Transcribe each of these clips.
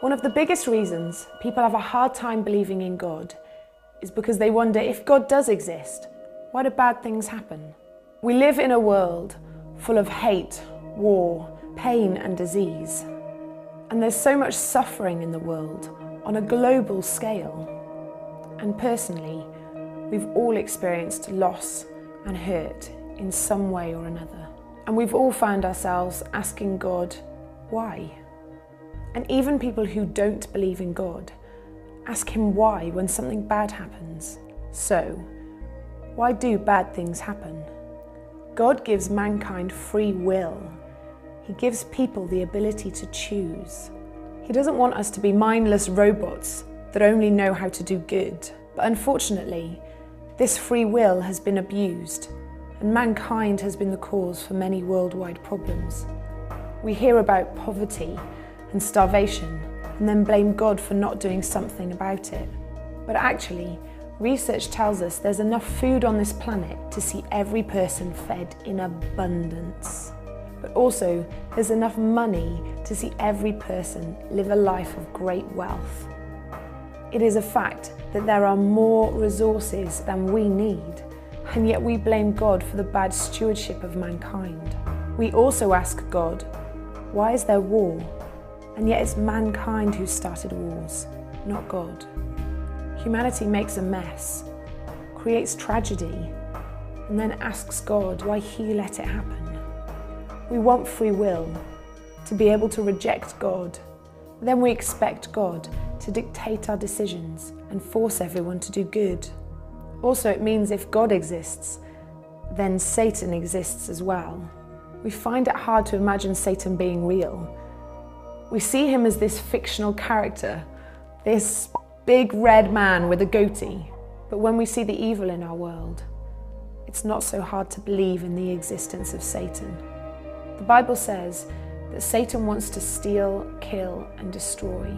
One of the biggest reasons people have a hard time believing in God is because they wonder, if God does exist, why do bad things happen? We live in a world full of hate, war, pain and disease. And there's so much suffering in the world on a global scale. And personally, we've all experienced loss and hurt in some way or another. And we've all found ourselves asking God, why? And even people who don't believe in God ask him why when something bad happens. So, why do bad things happen? God gives mankind free will. He gives people the ability to choose. He doesn't want us to be mindless robots that only know how to do good. But unfortunately, this free will has been abused, and mankind has been the cause for many worldwide problems. We hear about poverty and starvation, and then blame God for not doing something about it. But actually, research tells us there's enough food on this planet to see every person fed in abundance. But also, there's enough money to see every person live a life of great wealth. It is a fact that there are more resources than we need, and yet we blame God for the bad stewardship of mankind. We also ask God, why is there war? And yet it's mankind who started wars, not God. Humanity makes a mess, creates tragedy, and then asks God why he let it happen. We want free will, to be able to reject God. Then we expect God to dictate our decisions and force everyone to do good. Also, it means if God exists, then Satan exists as well. We find it hard to imagine Satan being real. We see him as this fictional character, this big red man with a goatee. But when we see the evil in our world, it's not so hard to believe in the existence of Satan. The Bible says that Satan wants to steal, kill, and destroy.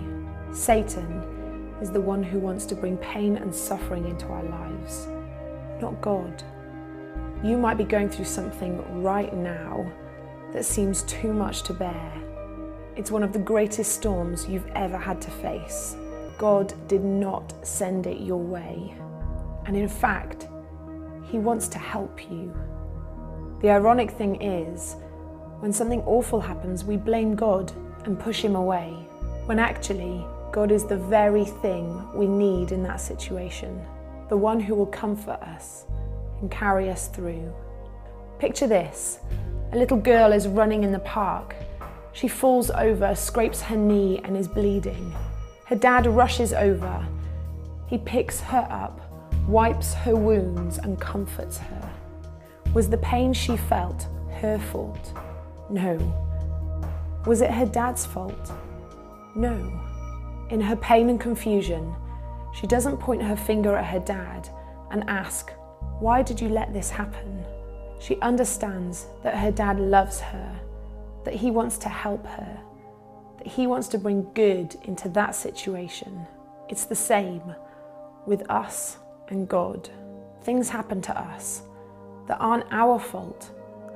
Satan is the one who wants to bring pain and suffering into our lives, not God. You might be going through something right now that seems too much to bear. It's one of the greatest storms you've ever had to face. God did not send it your way. And in fact, he wants to help you. The ironic thing is, when something awful happens, we blame God and push him away, when actually, God is the very thing we need in that situation, the one who will comfort us and carry us through. Picture this, a little girl is running in the park. She falls over, scrapes her knee and is bleeding. Her dad rushes over. He picks her up, wipes her wounds and comforts her. Was the pain she felt her fault? No. Was it her dad's fault? No. In her pain and confusion, she doesn't point her finger at her dad and ask, why did you let this happen? She understands that her dad loves her, that he wants to help her, that he wants to bring good into that situation. It's the same with us and God. Things happen to us that aren't our fault,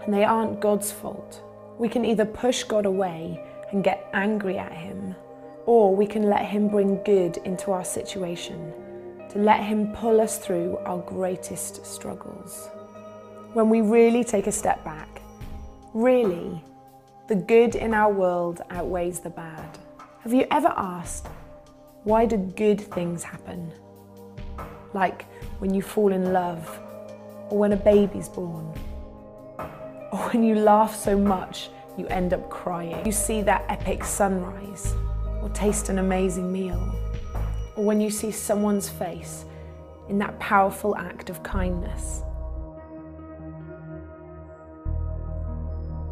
and they aren't God's fault. We can either push God away and get angry at him, or we can let him bring good into our situation, to let him pull us through our greatest struggles. When we really take a step back, really, the good in our world outweighs the bad. Have you ever asked, why do good things happen? Like when you fall in love, or when a baby's born, or when you laugh so much you end up crying. You see that epic sunrise, or taste an amazing meal, or when you see someone's face in that powerful act of kindness.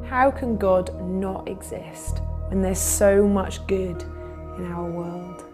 How can God not exist when there's so much good in our world?